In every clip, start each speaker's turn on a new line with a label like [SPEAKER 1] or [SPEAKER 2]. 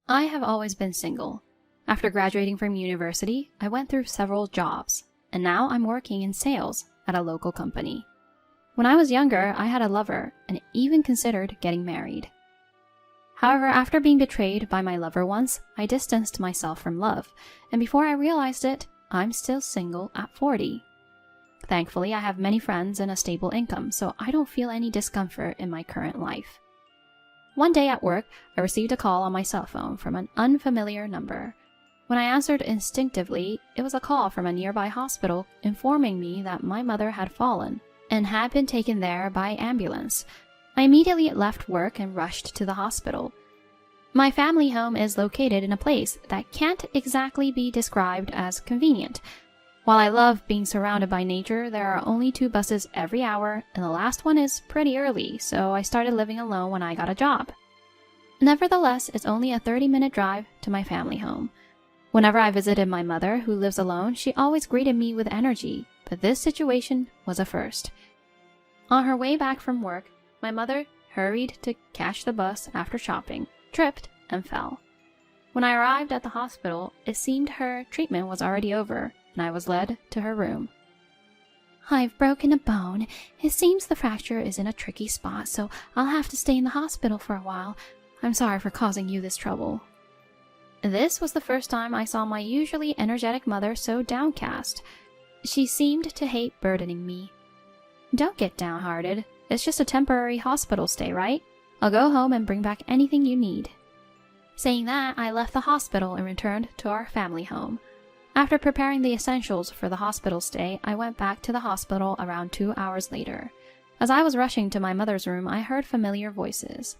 [SPEAKER 1] I have always been single. After graduating from university, I went through several jobs, and now I'm working in sales at a local company. When I was younger, I had a lover and even considered getting married. However, after being betrayed by my lover once, I distanced myself from love, and before I realized it, I'm still single at 40. Thankfully, I have many friends and a stable income, so I don't feel any discomfort in my current life. One day at work, I received a call on my cell phone from an unfamiliar number. When I answered instinctively, it was a call from a nearby hospital informing me that my mother had fallen and had been taken there by ambulance. I immediately left work and rushed to the hospital. My family home is located in a place that can't exactly be described as convenient. While I love being surrounded by nature, there are only 2 buses every hour, and the last one is pretty early, so I started living alone when I got a job. Nevertheless, it's only a 30-minute drive to my family home. Whenever I visited my mother, who lives alone, she always greeted me with energy, but this situation was a first. On her way back from work, my mother hurried to catch the bus after shopping, tripped, and fell. When I arrived at the hospital, it seemed her treatment was already over, and I was led to her room. "I've broken a bone. It seems the fracture is in a tricky spot, so I'll have to stay in the hospital for a while. I'm sorry for causing you this trouble." This was the first time I saw my usually energetic mother so downcast. She seemed to hate burdening me. "Don't get downhearted. It's just a temporary hospital stay, right? I'll go home and bring back anything you need." Saying that, I left the hospital and returned to our family home. After preparing the essentials for the hospital stay, I went back to the hospital around 2 hours later. As I was rushing to my mother's room, I heard familiar voices.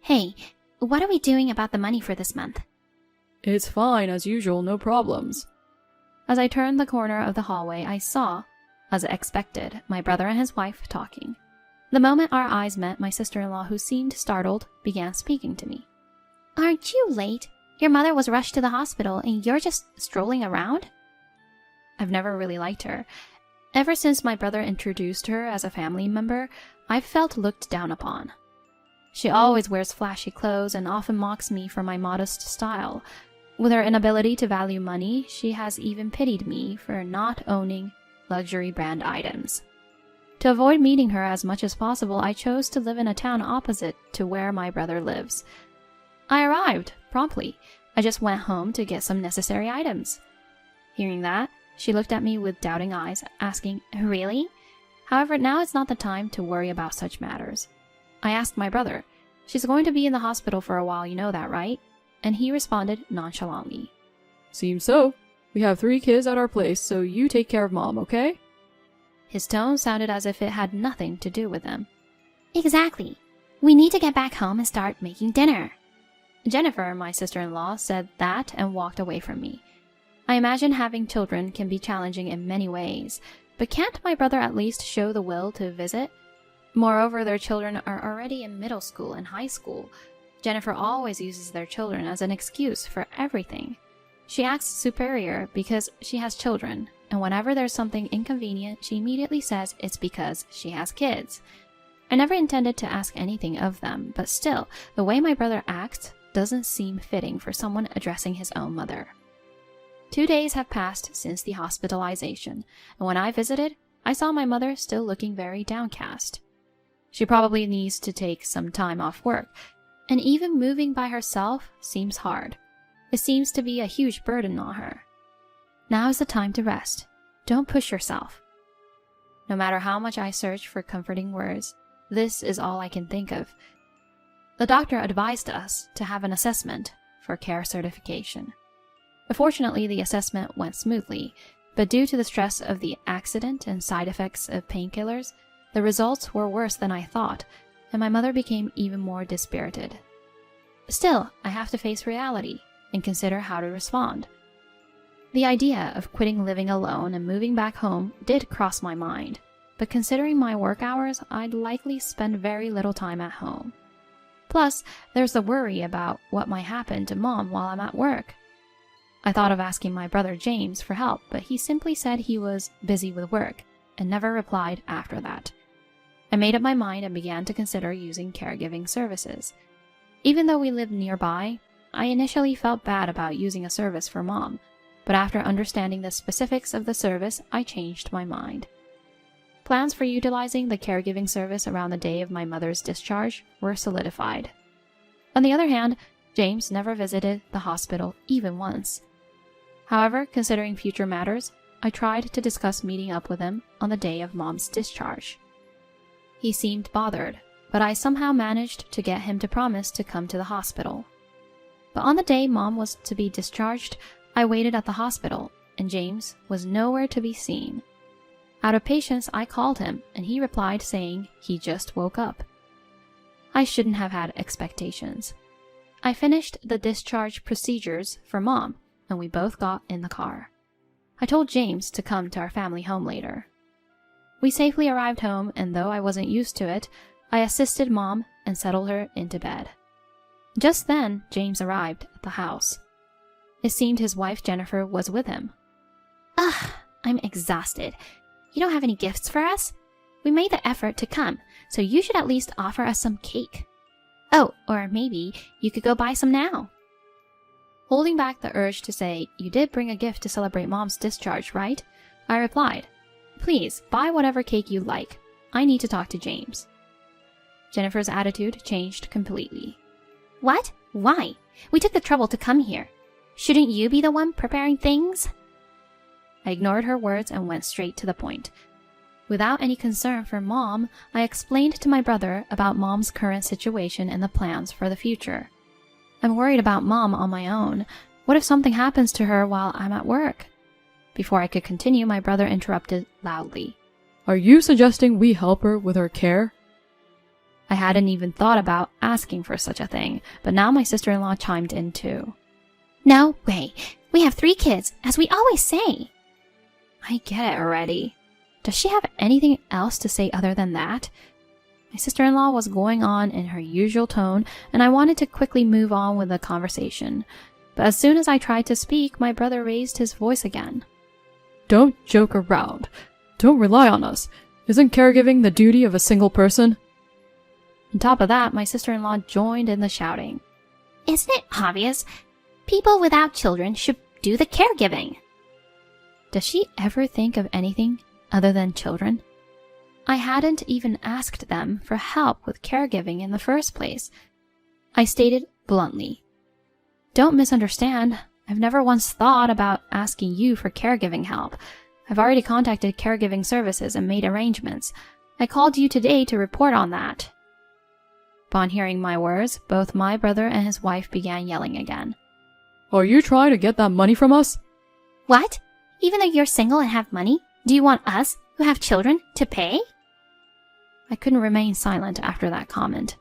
[SPEAKER 1] "Hey, what are we doing about the money for this month?"
[SPEAKER 2] "It's fine, as usual, no problems."
[SPEAKER 1] As I turned the corner of the hallway, I saw, as expected, my brother and his wife talking. The moment our eyes met, my sister-in-law, who seemed startled, began speaking to me. "Aren't you late? Your mother was rushed to the hospital and you're just strolling around?" I've never really liked her. Ever since my brother introduced her as a family member, I've felt looked down upon. She always wears flashy clothes and often mocks me for my modest style. With her inability to value money, she has even pitied me for not owning luxury brand items. To avoid meeting her as much as possible, I chose to live in a town opposite to where my brother lives. I arrived promptly. I just went home to get some necessary items. Hearing that, she looked at me with doubting eyes, asking, "Really?" However, now is not the time to worry about such matters. I asked my brother, "She's going to be in the hospital for a while, you know that, right?" And he responded nonchalantly,
[SPEAKER 2] "Seems so. We have 3 kids at our place, so you take care of Mom, okay?"
[SPEAKER 1] His tone sounded as if it had nothing to do with them. "Exactly. We need to get back home and start making dinner." Jennifer, my sister-in-law, said that and walked away from me. I imagine having children can be challenging in many ways, but can't my brother at least show the will to visit? Moreover, their children are already in middle school and high school. Jennifer always uses their children as an excuse for everything. She acts superior because she has children, and whenever there's something inconvenient, she immediately says it's because she has kids. I never intended to ask anything of them, but still, the way my brother acts doesn't seem fitting for someone addressing his own mother. 2 days have passed since the hospitalization, and when I visited, I saw my mother still looking very downcast. She probably needs to take some time off work, and even moving by herself seems hard. It seems to be a huge burden on her. Now is the time to rest. Don't push yourself. No matter how much I search for comforting words, this is all I can think of. The doctor advised us to have an assessment for care certification. Fortunately, the assessment went smoothly, but due to the stress of the accident and side effects of painkillers, the results were worse than I thought, and my mother became even more dispirited. Still, I have to face reality and consider how to respond. The idea of quitting living alone and moving back home did cross my mind, but considering my work hours, I'd likely spend very little time at home. Plus, there's the worry about what might happen to Mom while I'm at work. I thought of asking my brother James for help, but he simply said he was busy with work and never replied after that. I made up my mind and began to consider using caregiving services. Even though we lived nearby, I initially felt bad about using a service for Mom, but after understanding the specifics of the service, I changed my mind. Plans for utilizing the caregiving service around the day of my mother's discharge were solidified. On the other hand, James never visited the hospital even once. However, considering future matters, I tried to discuss meeting up with him on the day of Mom's discharge. He seemed bothered, but I somehow managed to get him to promise to come to the hospital. But on the day Mom was to be discharged, I waited at the hospital, and James was nowhere to be seen. Out of patience, I called him, and he replied saying he just woke up. I shouldn't have had expectations. I finished the discharge procedures for Mom, and we both got in the car. I told James to come to our family home later. We safely arrived home, and though I wasn't used to it, I assisted Mom and settled her into bed. Just then, James arrived at the house. It seemed his wife Jennifer was with him.
[SPEAKER 3] Ugh, I'm exhausted. You don't have any gifts for us? We made the effort to come, so you should at least offer us some cake. Oh, or maybe you could go buy some now.
[SPEAKER 1] Holding back the urge to say, "You did bring a gift to celebrate Mom's discharge, right?" I replied, "Please, buy whatever cake you like. I need to talk to James." Jennifer's attitude changed completely.
[SPEAKER 3] What? Why? We took the trouble to come here. Shouldn't you be the one preparing things?
[SPEAKER 1] I ignored her words and went straight to the point. Without any concern for Mom, I explained to my brother about Mom's current situation and the plans for the future. I'm worried about Mom on my own. What if something happens to her while I'm at work? Before I could continue, my brother interrupted loudly.
[SPEAKER 2] Are you suggesting we help her with her care?
[SPEAKER 1] I hadn't even thought about asking for such a thing, but now my sister-in-law chimed in too.
[SPEAKER 3] No way. We have 3 kids, as we always say.
[SPEAKER 1] I get it already. Does she have anything else to say other than that? My sister-in-law was going on in her usual tone, and I wanted to quickly move on with the conversation. But as soon as I tried to speak, my brother raised his voice again.
[SPEAKER 2] Don't joke around. Don't rely on us. Isn't caregiving the duty of a single person?
[SPEAKER 1] On top of that, my sister-in-law joined in the shouting.
[SPEAKER 3] Isn't it obvious? People without children should do the caregiving.
[SPEAKER 1] Does she ever think of anything other than children? I hadn't even asked them for help with caregiving in the first place. I stated bluntly, "Don't misunderstand. I've never once thought about asking you for caregiving help. I've already contacted caregiving services and made arrangements. I called you today to report on that." Upon hearing my words, both my brother and his wife began yelling again.
[SPEAKER 2] Are you trying to get that money from us?
[SPEAKER 3] What? Even though you're single and have money, do you want us, who have children, to pay?
[SPEAKER 1] I couldn't remain silent after that comment.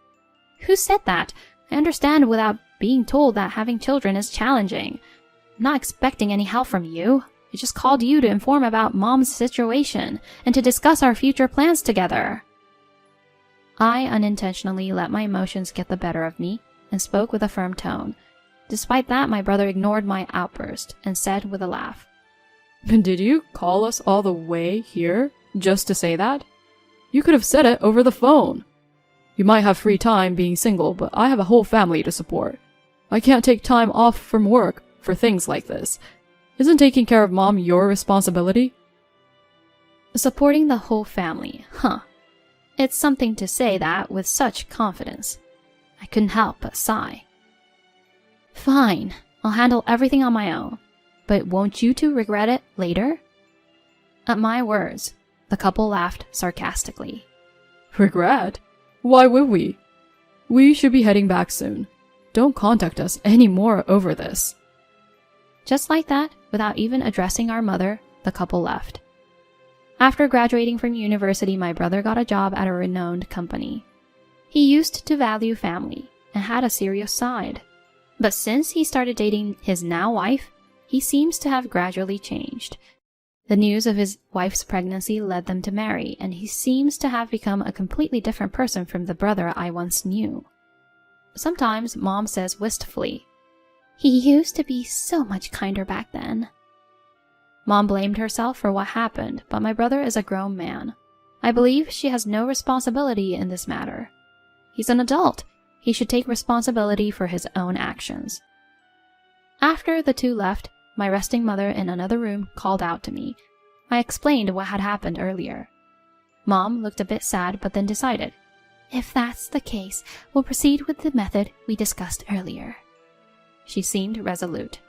[SPEAKER 1] Who said that? I understand without being told that having children is challenging. I'm not expecting any help from you. I just called you to inform about Mom's situation and to discuss our future plans together. I unintentionally let my emotions get the better of me and spoke with a firm tone. Despite that, my brother ignored my outburst and said with a laugh,
[SPEAKER 2] Did you call us all the way here just to say that? You could have said it over the phone. You might have free time being single, but I have a whole family to support. I can't take time off from work for things like this. Isn't taking care of Mom your responsibility?
[SPEAKER 1] Supporting the whole family, huh? It's something to say that with such confidence. I couldn't help but sigh. Fine, I'll handle everything on my own. But won't you two regret it later? At my words, the couple laughed sarcastically.
[SPEAKER 2] Regret? Why would we? We should be heading back soon. Don't contact us anymore over this.
[SPEAKER 1] Just like that, without even addressing our mother, the couple left. After graduating from university, my brother got a job at a renowned company. He used to value family and had a serious side. But since he started dating his now wife, he seems to have gradually changed. The news of his wife's pregnancy led them to marry, and he seems to have become a completely different person from the brother I once knew. Sometimes Mom says wistfully,
[SPEAKER 3] "He used to be so much kinder back then."
[SPEAKER 1] Mom blamed herself for what happened, but my brother is a grown man. I believe she has no responsibility in this matter. He's an adult. He should take responsibility for his own actions. After the two left, my resting mother in another room called out to me. I explained what had happened earlier. Mom looked a bit sad but then decided,
[SPEAKER 3] If that's the case, we'll proceed with the method we discussed earlier.
[SPEAKER 1] She seemed resolute.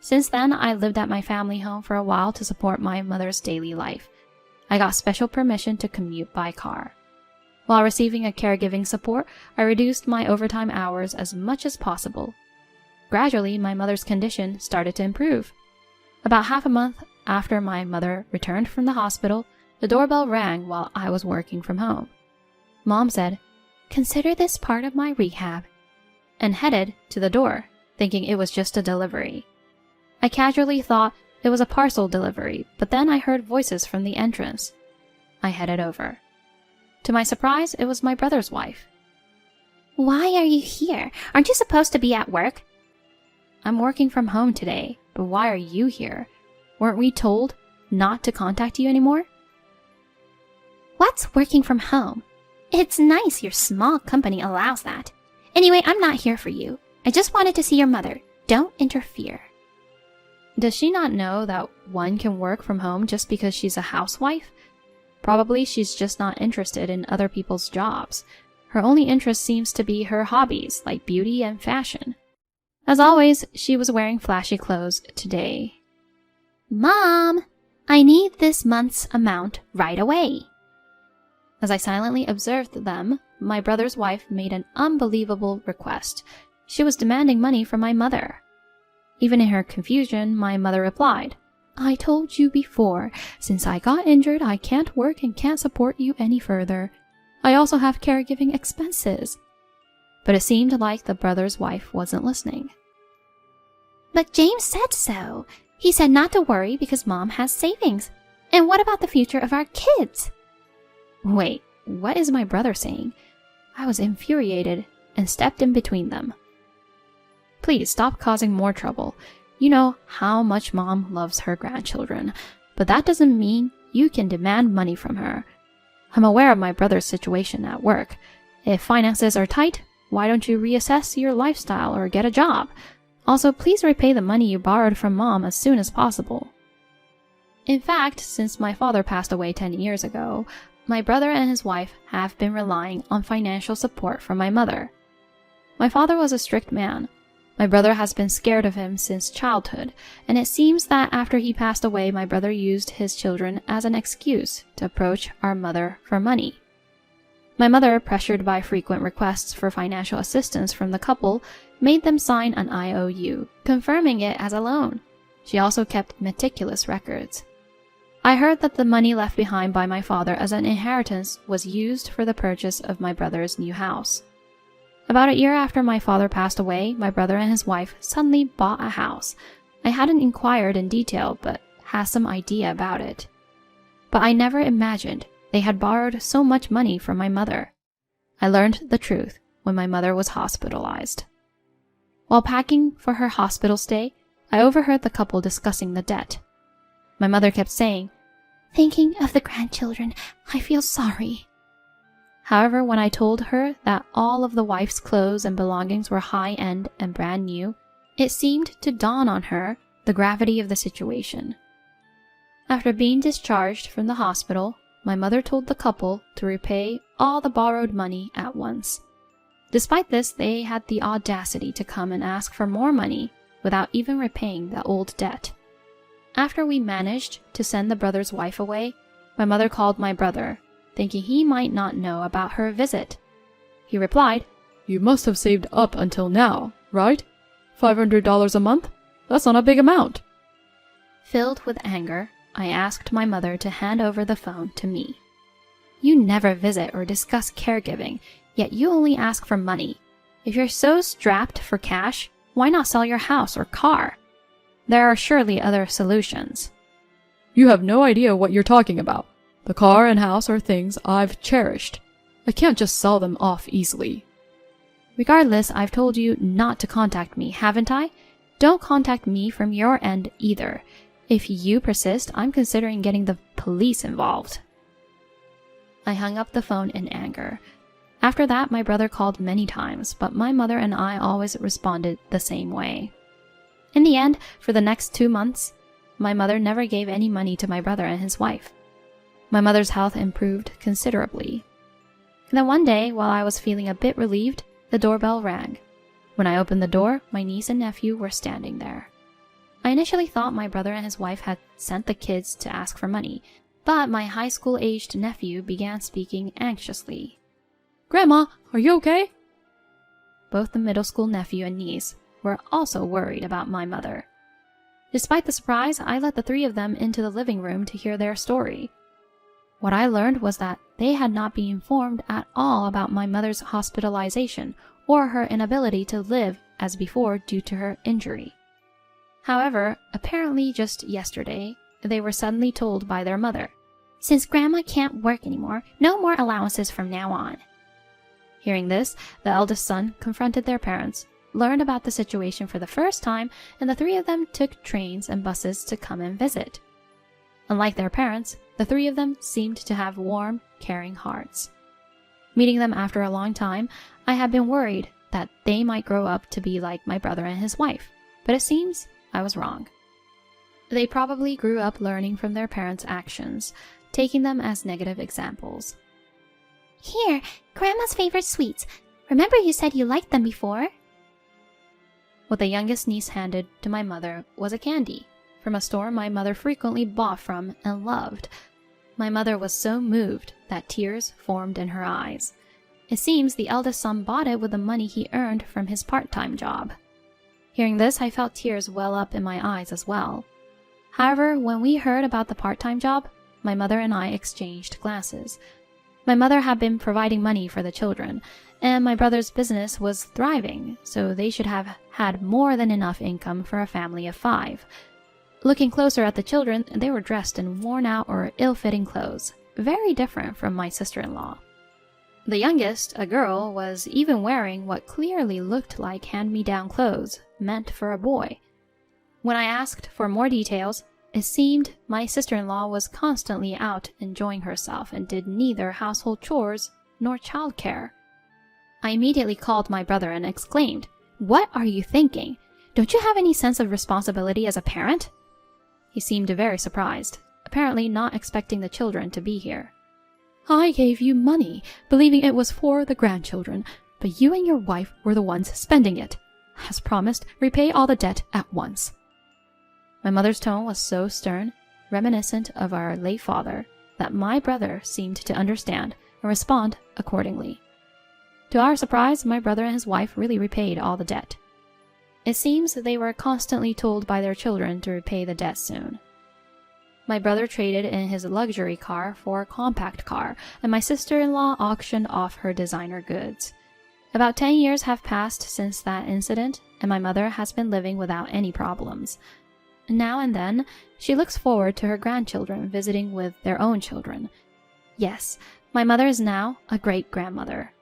[SPEAKER 1] Since then, I lived at my family home for a while to support my mother's daily life. I got special permission to commute by car. While receiving a caregiving support, I reduced my overtime hours as much as possible. Gradually, my mother's condition started to improve. About half a month after my mother returned from the hospital, the doorbell rang while I was working from home. Mom said,
[SPEAKER 3] Consider this part of my rehab,
[SPEAKER 1] and headed to the door, thinking it was just a delivery. I casually thought it was a parcel delivery, but then I heard voices from the entrance. I headed over. To my surprise, it was my brother's wife.
[SPEAKER 3] Why are you here? Aren't you supposed to be at work?
[SPEAKER 1] I'm working from home today, but why are you here? Weren't we told not to contact you anymore?
[SPEAKER 3] What's working from home? It's nice your small company allows that. Anyway, I'm not here for you. I just wanted to see your mother. Don't interfere.
[SPEAKER 1] Does she not know that one can work from home just because she's a housewife? Probably she's just not interested in other people's jobs. Her only interest seems to be her hobbies, like beauty and fashion. As always, she was wearing flashy clothes today.
[SPEAKER 3] Mom, I need this month's amount right away.
[SPEAKER 1] As I silently observed them, my brother's wife made an unbelievable request. She was demanding money from my mother. Even in her confusion, my mother replied, I told you before, since I got injured, I can't work and can't support you any further. I also have caregiving expenses. But it seemed like the brother's wife wasn't listening.
[SPEAKER 3] But James said so. He said not to worry because Mom has savings. And what about the future of our kids?
[SPEAKER 1] Wait, what is my brother saying? I was infuriated and stepped in between them. Please stop causing more trouble. You know how much Mom loves her grandchildren, but that doesn't mean you can demand money from her. I'm aware of my brother's situation at work. If finances are tight, why don't you reassess your lifestyle or get a job? Also, please repay the money you borrowed from Mom as soon as possible. In fact, since my father passed away 10 years ago, my brother and his wife have been relying on financial support from my mother. My father was a strict man. My brother has been scared of him since childhood, and it seems that after he passed away, my brother used his children as an excuse to approach our mother for money. My mother, pressured by frequent requests for financial assistance from the couple, made them sign an IOU, confirming it as a loan. She also kept meticulous records. I heard that the money left behind by my father as an inheritance was used for the purchase of my brother's new house. About a year after my father passed away, my brother and his wife suddenly bought a house. I hadn't inquired in detail, but had some idea about it. But I never imagined they had borrowed so much money from my mother. I learned the truth when my mother was hospitalized. While packing for her hospital stay, I overheard the couple discussing the debt. My mother kept saying,
[SPEAKER 3] Thinking of the grandchildren, I feel sorry.
[SPEAKER 1] However, when I told her that all of the wife's clothes and belongings were high-end and brand new, it seemed to dawn on her the gravity of the situation. After being discharged from the hospital, my mother told the couple to repay all the borrowed money at once. Despite this, they had the audacity to come and ask for more money without even repaying the old debt. After we managed to send the brother's wife away, my mother called my brother, thinking he might not know about her visit. He replied,
[SPEAKER 2] You must have saved up until now, right? $500 a month? That's not a big amount.
[SPEAKER 1] Filled with anger, I asked my mother to hand over the phone to me. You never visit or discuss caregiving, yet you only ask for money. If you're so strapped for cash, why not sell your house or car? There are surely other solutions.
[SPEAKER 2] You have no idea what you're talking about. The car and house are things I've cherished. I can't just sell them off easily.
[SPEAKER 1] Regardless, I've told you not to contact me, haven't I? Don't contact me from your end either. If you persist, I'm considering getting the police involved. I hung up the phone in anger. After that, my brother called many times, but my mother and I always responded the same way. In the end, for the next 2 months, my mother never gave any money to my brother and his wife. My mother's health improved considerably. And then one day, while I was feeling a bit relieved, the doorbell rang. When I opened the door, my niece and nephew were standing there. I initially thought my brother and his wife had sent the kids to ask for money, but my high school-aged nephew began speaking anxiously.
[SPEAKER 2] Grandma, are you okay?
[SPEAKER 1] Both the middle school nephew and niece were also worried about my mother. Despite the surprise, I let the 3 of them into the living room to hear their story. What I learned was that they had not been informed at all about my mother's hospitalization or her inability to live as before due to her injury. However, apparently just yesterday, they were suddenly told by their mother,
[SPEAKER 3] "Since Grandma can't work anymore, no more allowances from now on."
[SPEAKER 1] Hearing this, the eldest son confronted their parents, learned about the situation for the first time, and the 3 of them took trains and buses to come and visit. Unlike their parents, the 3 of them seemed to have warm, caring hearts. Meeting them after a long time, I had been worried that they might grow up to be like my brother and his wife, but it seems I was wrong. They probably grew up learning from their parents' actions, taking them as negative examples.
[SPEAKER 3] "Here, Grandma's favorite sweets. Remember you said you liked them before?"
[SPEAKER 1] What the youngest niece handed to my mother was a candy from a store my mother frequently bought from and loved. My mother was so moved that tears formed in her eyes. It seems the eldest son bought it with the money he earned from his part-time job. Hearing this, I felt tears well up in my eyes as well. However, when we heard about the part-time job, my mother and I exchanged glances. My mother had been providing money for the children, and my brother's business was thriving, so they should have had more than enough income for a family of 5. Looking closer at the children, they were dressed in worn-out or ill-fitting clothes, very different from my sister-in-law. The youngest, a girl, was even wearing what clearly looked like hand-me-down clothes, meant for a boy. When I asked for more details, it seemed my sister-in-law was constantly out enjoying herself and did neither household chores nor childcare. I immediately called my brother and exclaimed, "What are you thinking? Don't you have any sense of responsibility as a parent?" He seemed very surprised, apparently not expecting the children to be here.
[SPEAKER 2] I gave you money, believing it was for the grandchildren, but you and your wife were the ones spending it. As promised, repay all the debt at once.
[SPEAKER 1] My mother's tone was so stern, reminiscent of our late father, that my brother seemed to understand and respond accordingly. To our surprise, my brother and his wife really repaid all the debt. It seems they were constantly told by their children to repay the debt soon. My brother traded in his luxury car for a compact car, and my sister-in-law auctioned off her designer goods. About 10 years have passed since that incident, and my mother has been living without any problems. Now and then, she looks forward to her grandchildren visiting with their own children. Yes, my mother is now a great-grandmother.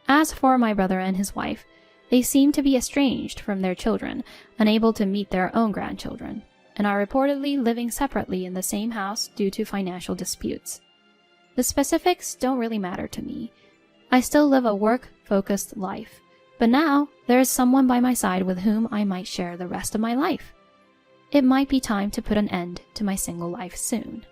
[SPEAKER 1] As for my brother and his wife, they seem to be estranged from their children, unable to meet their own grandchildren, and are reportedly living separately in the same house due to financial disputes. The specifics don't really matter to me. I still live a work-focused life, but now there is someone by my side with whom I might share the rest of my life. It might be time to put an end to my single life soon.